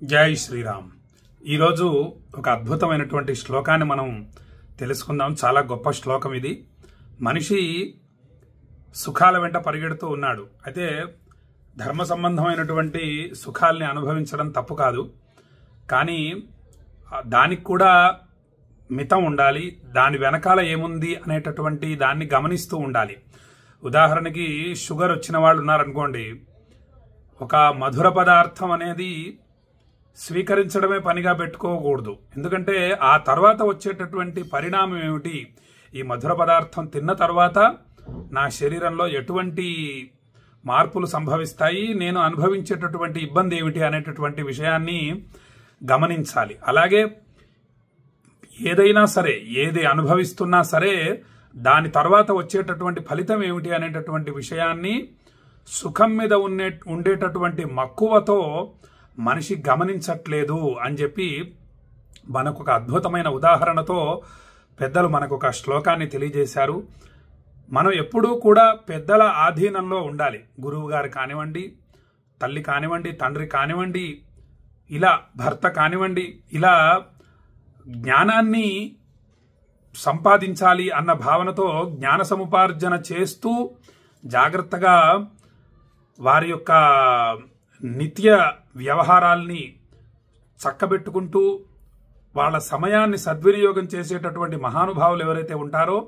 జై శ్రీరామ్. ఈరోజు ఒక అద్భుతమైనటువంటి శ్లోకాన్ని మనం తెలుసుకుందాం. చాలా గొప్ప శ్లోకం ఇది. మనిషి సుఖాల వెంట పరిగెడుతూ ఉన్నాడు. అయితే ధర్మ సంబంధమైనటువంటి సుఖాల్ని అనుభవించడం తప్పు కాదు, కానీ దానికి కూడా మితం ఉండాలి. దాని వెనకాల ఏముంది అనేటటువంటి దాన్ని గమనిస్తూ ఉండాలి. ఉదాహరణకి షుగర్ వచ్చిన వాళ్ళు ఉన్నారనుకోండి, ఒక మధుర పదార్థం అనేది స్వీకరించడమే పనిగా పెట్టుకోకూడదు. ఎందుకంటే ఆ తర్వాత వచ్చేటటువంటి పరిణామం ఏమిటి, ఈ మధుర పదార్థం తిన్న తర్వాత నా శరీరంలో ఎటువంటి మార్పులు సంభవిస్తాయి, నేను అనుభవించేటటువంటి ఇబ్బంది ఏమిటి అనేటటువంటి విషయాన్ని గమనించాలి. అలాగే ఏదైనా సరే, ఏది అనుభవిస్తున్నా సరే, దాని తర్వాత వచ్చేటటువంటి ఫలితం ఏమిటి అనేటటువంటి విషయాన్ని సుఖం మీద ఉండేటటువంటి మక్కువతో మనిషి గమనించట్లేదు అని చెప్పి మనకు ఒక అద్భుతమైన ఉదాహరణతో పెద్దలు మనకు ఒక శ్లోకాన్ని తెలియజేశారు. మనం ఎప్పుడూ కూడా పెద్దల ఆధీనంలో ఉండాలి. గురువు గారు కానివ్వండి, తల్లి కానివ్వండి, తండ్రి కానివ్వండి, ఇలా భర్త కానివ్వండి, ఇలా జ్ఞానాన్ని సంపాదించాలి అన్న భావనతో జ్ఞాన సముపార్జన చేస్తూ జాగ్రత్తగా వారి యొక్క నిత్య వ్యవహారాల్ని చక్కబెట్టుకుంటూ వాళ్ళ సమయాన్ని సద్వినియోగం చేసేటటువంటి మహానుభావులు ఎవరైతే ఉంటారో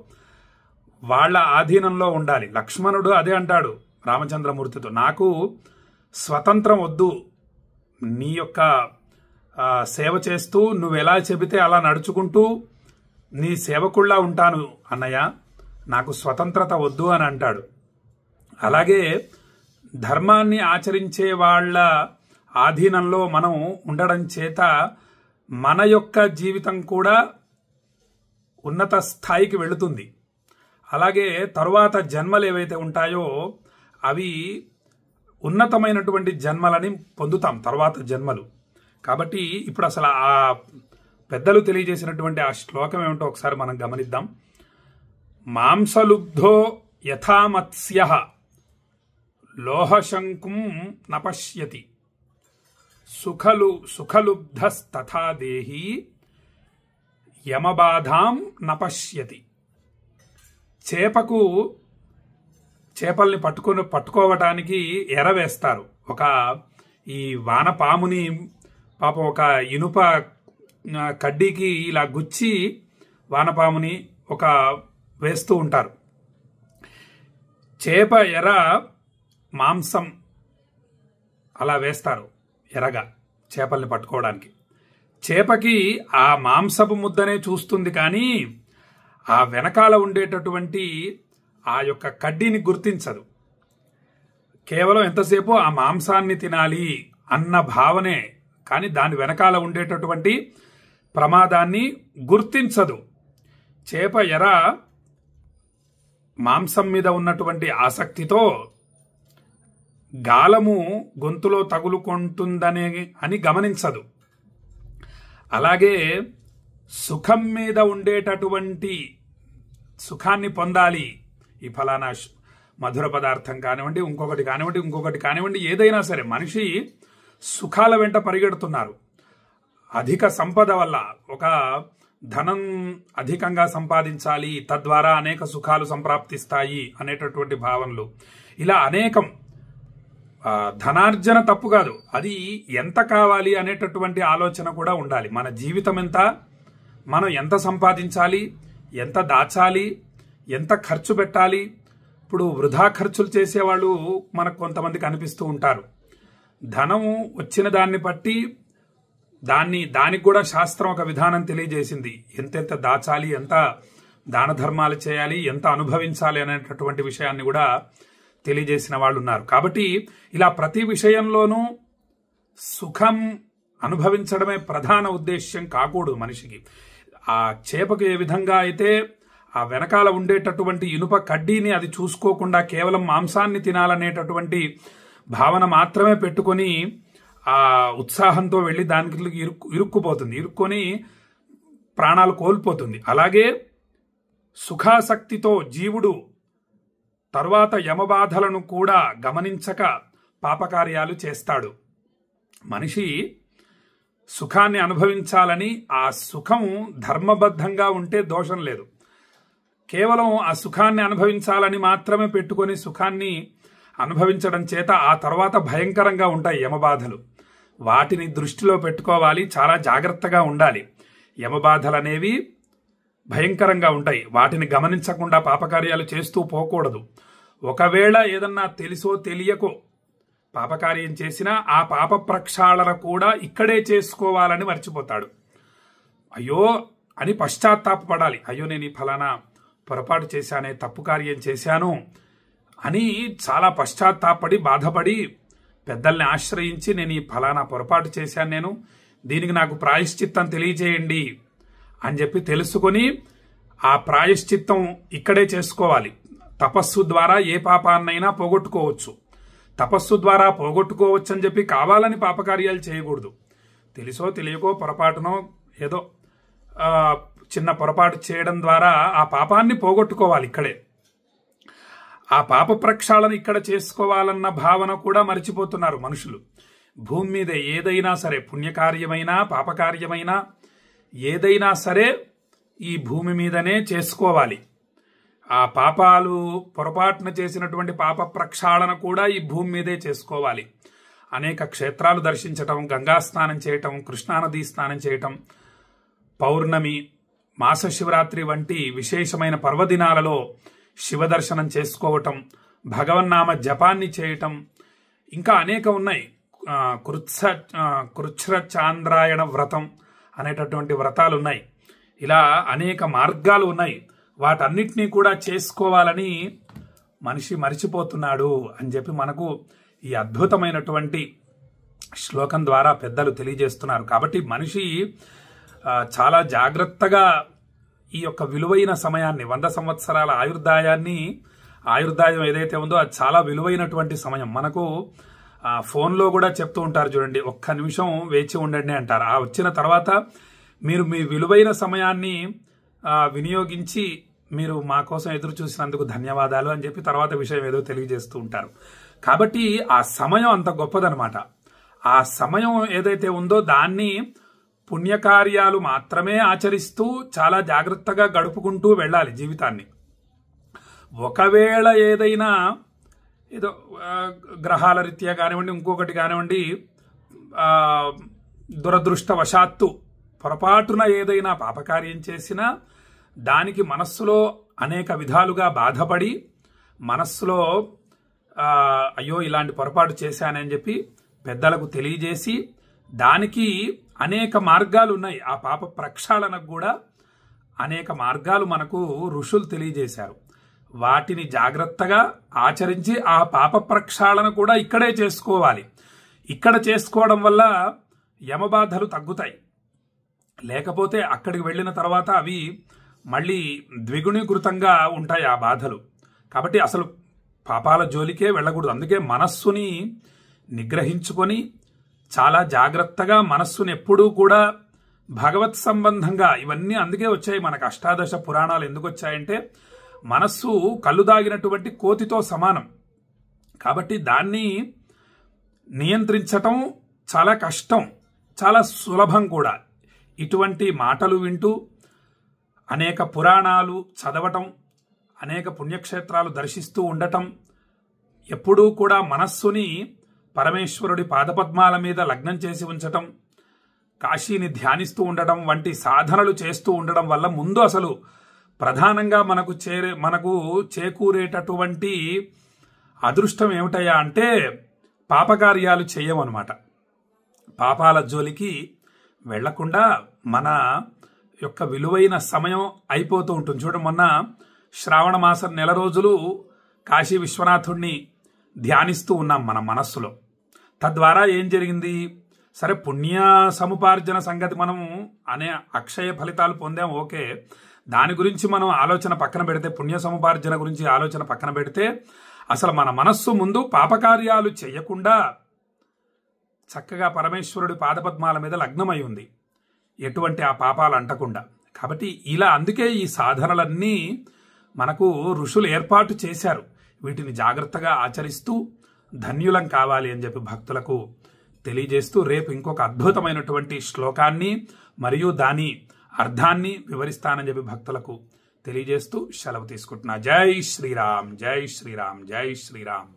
వాళ్ళ ఆధీనంలో ఉండాలి. లక్ష్మణుడు అదే అంటాడు రామచంద్రమూర్తితో, నాకు స్వతంత్రం వద్దు, నీ యొక్క సేవ చేస్తూ నువ్వు ఎలా చెబితే అలా నడుచుకుంటూ నీ సేవకుళ్ళా ఉంటాను అన్నయ్య, నాకు స్వతంత్రత వద్దు అని అంటాడు. అలాగే ధర్మాన్ని ఆచరించే వాళ్ళ ఆధీనంలో మనం ఉండడం చేత మన యొక్క జీవితం కూడా ఉన్నత స్థాయికి వెళుతుంది. అలాగే తరువాత జన్మలు ఏవైతే ఉంటాయో అవి ఉన్నతమైనటువంటి జన్మలని పొందుతాం, తర్వాత జన్మలు. కాబట్టి ఇప్పుడు అసలు ఆ పెద్దలు తెలియజేసినటువంటి ఆ శ్లోకం ఏమిటో ఒకసారి మనం గమనిద్దాం. మాంసలుబ్ధో యథామత్స్యః లోహశంకుం నపశ్యతి సుఖలుబ్ధస్తథా దేహి యమబాధాం నపశ్యతి. చేపల్ని పట్టుకోవటానికి ఎర వేస్తారు. ఈ వానపాముని పాపం ఒక ఇనుప కడ్డీకి ఇలా గుచ్చి వానపాముని వేస్తూ ఉంటారు. చేప ఎర మాంసం అలా వేస్తారు ఎరగా చేపల్ని పట్టుకోవడానికి. చేపకి ఆ మాంసపు ముద్దనే చూస్తుంది, కానీ ఆ వెనకాల ఉండేటటువంటి ఆ యొక్క కడ్డీని గుర్తించదు. కేవలం ఎంతసేపు ఆ మాంసాన్ని తినాలి అన్న భావనే, కానీ దాని వెనకాల ఉండేటటువంటి ప్రమాదాన్ని గుర్తించదు. చేప ఎర మాంసం మీద ఉన్నటువంటి ఆసక్తితో గాలము గొంతులో తగులుకుంటుందనే అని గమనించదు. అలాగే సుఖం మీద ఉండేటటువంటి సుఖాన్ని పొందాలి, ఈ ఫలానా మధుర పదార్థం కానివ్వండి, ఇంకొకటి కానివ్వండి, ఏదైనా సరే మనిషి సుఖాల వెంట పరిగెడుతున్నారు. అధిక సంపద వల్ల ఒక ధనం అధికంగా సంపాదించాలి, తద్వారా అనేక సుఖాలు సంప్రాప్తిస్తాయి అనేటటువంటి భావనలు, ఇలా అనేకం. ధనార్జన తప్పు కాదు, అది ఎంత కావాలి అనేటటువంటి ఆలోచన కూడా ఉండాలి. మన జీవితం ఎంత, మనం ఎంత సంపాదించాలి, ఎంత దాచాలి, ఎంత ఖర్చు పెట్టాలి. ఇప్పుడు వృధా ఖర్చులు చేసేవాళ్ళు మనకు కొంతమంది కనిపిస్తూ ఉంటారు. ధనము వచ్చిన దాన్ని బట్టి దానికి కూడా శాస్త్రం ఒక విధానం తెలియజేసింది. ఎంతెంత దాచాలి, ఎంత దాన ధర్మాలు చేయాలి, ఎంత అనుభవించాలి అనేటటువంటి విషయాన్ని కూడా తెలియజేసిన వాళ్ళు ఉన్నారు. కాబట్టి ఇలా ప్రతి విషయంలోనూ సుఖం అనుభవించడమే ప్రధాన ఉద్దేశ్యం కాకూడదు మనిషికి. ఆ చేపకు ఏ విధంగా అయితే ఆ వెనకాల ఉండేటటువంటి ఇనుప కడ్డీని అది చూసుకోకుండా కేవలం మాంసాన్ని తినాలనేటటువంటి భావన మాత్రమే పెట్టుకొని ఆ ఉత్సాహంతో వెళ్లి దానికి ఇరుక్కొని ప్రాణాలు కోల్పోతుంది. అలాగే సుఖాసక్తితో జీవుడు తరువాత యమబాధలను కూడా గమనించక పాపకార్యాలు చేస్తాడు. మనిషి సుఖాన్ని అనుభవించాలని, ఆ సుఖం ధర్మబద్ధంగా ఉంటే దోషం లేదు. కేవలం ఆ సుఖాన్ని అనుభవించాలని మాత్రమే పెట్టుకొని సుఖాన్ని అనుభవించడం చేత ఆ తర్వాత భయంకరంగా ఉంటాయి యమబాధలు. వాటిని దృష్టిలో పెట్టుకోవాలి, చాలా జాగ్రత్తగా ఉండాలి. యమబాధలు అనేవి భయంకరంగా ఉంటాయి. వాటిని గమనించకుండా పాపకార్యాలు చేస్తూ పోకూడదు. ఒకవేళ ఏదన్నా తెలుసో తెలియకో పాపకార్యం చేసినా ఆ పాప ప్రక్షాళన కూడా ఇక్కడే చేసుకోవాలని మర్చిపోతాడు. అయ్యో అని పశ్చాత్తాపపడాలి. అయ్యో నేను ఈ ఫలానా పొరపాటు చేశానే, తప్పు కార్యం చేశాను అని చాలా పశ్చాత్తాపడి బాధపడి పెద్దల్ని ఆశ్రయించి నేను ఈ ఫలానా పొరపాటు చేశాను, నేను దీనికి నాకు ప్రాయశ్చిత్తం తెలియజేయండి అని చెప్పి తెలుసుకొని ఆ ప్రాయశ్చిత్తం ఇక్కడే చేసుకోవాలి. తపస్సు ద్వారా ఏ పాపాన్నైనా పోగొట్టుకోవచ్చు. తపస్సు ద్వారా పోగొట్టుకోవచ్చు అని చెప్పి కావాలని పాపకార్యాలు చేయకూడదు. తెలుసో తెలియకో పొరపాటునో ఏదో చిన్న పొరపాటు చేయడం ద్వారా ఆ పాపాన్ని పోగొట్టుకోవాలి ఇక్కడే. ఆ పాప ప్రక్షాళన ఇక్కడ చేసుకోవాలన్న భావన కూడా మర్చిపోతున్నారు మనుషులు. భూమి మీద ఏదైనా సరే, పుణ్యకార్యమైనా పాపకార్యమైనా ఏదైనా సరే ఈ భూమి మీదనే చేసుకోవాలి. ఆ పాపాలు పొరపాటున చేసినటువంటి పాప ప్రక్షాళన కూడా ఈ భూమి మీదే చేసుకోవాలి. అనేక క్షేత్రాలు దర్శించటం, గంగా స్నానం చేయటం, కృష్ణానదీ స్నానం చేయటం, పౌర్ణమి, మాస శివరాత్రి వంటి విశేషమైన పర్వదినాలలో శివదర్శనం చేసుకోవటం, భగవన్నామ జపాన్ని చేయటం, ఇంకా అనేక ఉన్నాయి. కృచ్ఛ్రచాంద్రాయణ వ్రతం అనేటటువంటి వ్రతాలు ఉన్నాయి. ఇలా అనేక మార్గాలు ఉన్నాయి. వాటన్నిటినీ కూడా చేసుకోవాలని మనిషి మరిచిపోతున్నాడు అని చెప్పి మనకు ఈ అద్భుతమైనటువంటి శ్లోకం ద్వారా పెద్దలు తెలియజేస్తున్నారు. కాబట్టి మనిషి చాలా జాగ్రత్తగా ఈ యొక్క విలువైన సమయాన్ని, 100 సంవత్సరాల ఆయుర్దాయం ఏదైతే ఉందో అది చాలా విలువైనటువంటి సమయం. మనకు ఫోన్లో కూడా చెప్తూ ఉంటారు చూడండి, 1 నిమిషం వేచి ఉండండి అంటారు. ఆ వచ్చిన తర్వాత మీరు మీ విలువైన సమయాన్ని వినియోగించి మీరు మా కోసం ఎదురు చూసినందుకు ధన్యవాదాలు అని చెప్పి తర్వాత విషయం ఏదో తెలియజేస్తూ ఉంటారు. కాబట్టి ఆ సమయం అంత గొప్పదనమాట. ఆ సమయం ఏదైతే ఉందో దాన్ని పుణ్యకార్యాలు మాత్రమే ఆచరిస్తూ చాలా జాగ్రత్తగా గడుపుకుంటూ వెళ్ళాలి జీవితాన్ని. ఒకవేళ ఏదైనా ఏదో గ్రహాల రీత్యా కానివ్వండి, ఇంకొకటి కానివ్వండి, దురదృష్టవశాత్తు పొరపాటున ఏదైనా పాపకార్యం చేసినా దానికి మనస్సులో అనేక విధాలుగా బాధపడి మనస్సులో అయ్యో ఇలాంటి పొరపాటు చేశానని చెప్పి పెద్దలకు తెలియజేసి దానికి అనేక మార్గాలు ఉన్నాయి. ఆ పాప ప్రక్షాళనకు కూడా అనేక మార్గాలు మనకు ఋషులు తెలియజేశారు. వాటిని జాగ్రత్తగా ఆచరించి ఆ పాప ప్రక్షాళన కూడా ఇక్కడే చేసుకోవాలి. ఇక్కడ చేసుకోవడం వల్ల యమబాధలు తగ్గుతాయి. లేకపోతే అక్కడికి వెళ్ళిన తర్వాత అవి మళ్ళీ ద్విగుణీకృతంగా ఉంటాయి ఆ బాధలు. కాబట్టి అసలు పాపాల జోలికే వెళ్ళకూడదు. అందుకే మనస్సుని నిగ్రహించుకొని చాలా జాగ్రత్తగా మనస్సుని ఎప్పుడూ కూడా భగవత్ సంబంధంగా, ఇవన్నీ అందుకే వచ్చాయి మనకు. అష్టాదశ పురాణాలు ఎందుకు వచ్చాయంటే మనస్సు కళ్ళు దాగినటువంటి కోతితో సమానం. కాబట్టి దాన్ని నియంత్రించటం చాలా కష్టం, చాలా సులభం కూడా. ఇటువంటి మాటలు వింటూ అనేక పురాణాలు చదవటం, అనేక పుణ్యక్షేత్రాలు దర్శిస్తూ ఉండటం, ఎప్పుడూ కూడా మనస్సుని పరమేశ్వరుడి పాదపద్మాల మీద లగ్నం చేసి ఉంచటం, కాశీని ధ్యానిస్తూ ఉండటం వంటి సాధనలు చేస్తూ ఉండడం వల్ల ముందు అసలు ప్రధానంగా మనకు చేకూరేటటువంటి అదృష్టం ఏమిటయ్యా అంటే పాపకార్యాలు చేయమన్నమాట. పాపాల జోలికి వెళ్లకుండా మన యొక్క విలువైన సమయం అయిపోతూ ఉంటుంది. చూడండి, మొన్న శ్రావణ మాసం 1 రోజులు కాశీ విశ్వనాథుడిని ధ్యానిస్తూ ఉన్నాం మన మనస్సులో. తద్వారా ఏం జరిగింది? సరే, పుణ్య సముపార్జన సంగతి మనము అనే అక్షయ ఫలితాలు పొందాం, ఓకే. దాని గురించి మనం ఆలోచన పక్కన పెడితే, పుణ్య సముపార్జన గురించి ఆలోచన పక్కన పెడితే, అసలు మన మనస్సు ముందు పాపకార్యాలు చేయకుండా చక్కగా పరమేశ్వరుడి పాదపద్మాల మీద లగ్నమై ఉంది, ఎటువంటి ఆ పాపాలు అంటకుండా. కాబట్టి ఇలా అందుకే ఈ సాధనలన్నీ మనకు ఋషులు ఏర్పాటు చేశారు. వీటిని జాగ్రత్తగా ఆచరిస్తూ ధన్యులం కావాలి అని చెప్పి భక్తులకు తెలియజేస్తూ రేపు ఇంకొక అద్భుతమైనటువంటి శ్లోకాన్ని మరియు దాని అర్థాన్ని వివరిస్తానని చెప్పి భక్తులకు తెలియజేస్తూ సెలవు తీసుకుంటున్నా. జై శ్రీరామ్, జై శ్రీరామ్, జై శ్రీరామ్.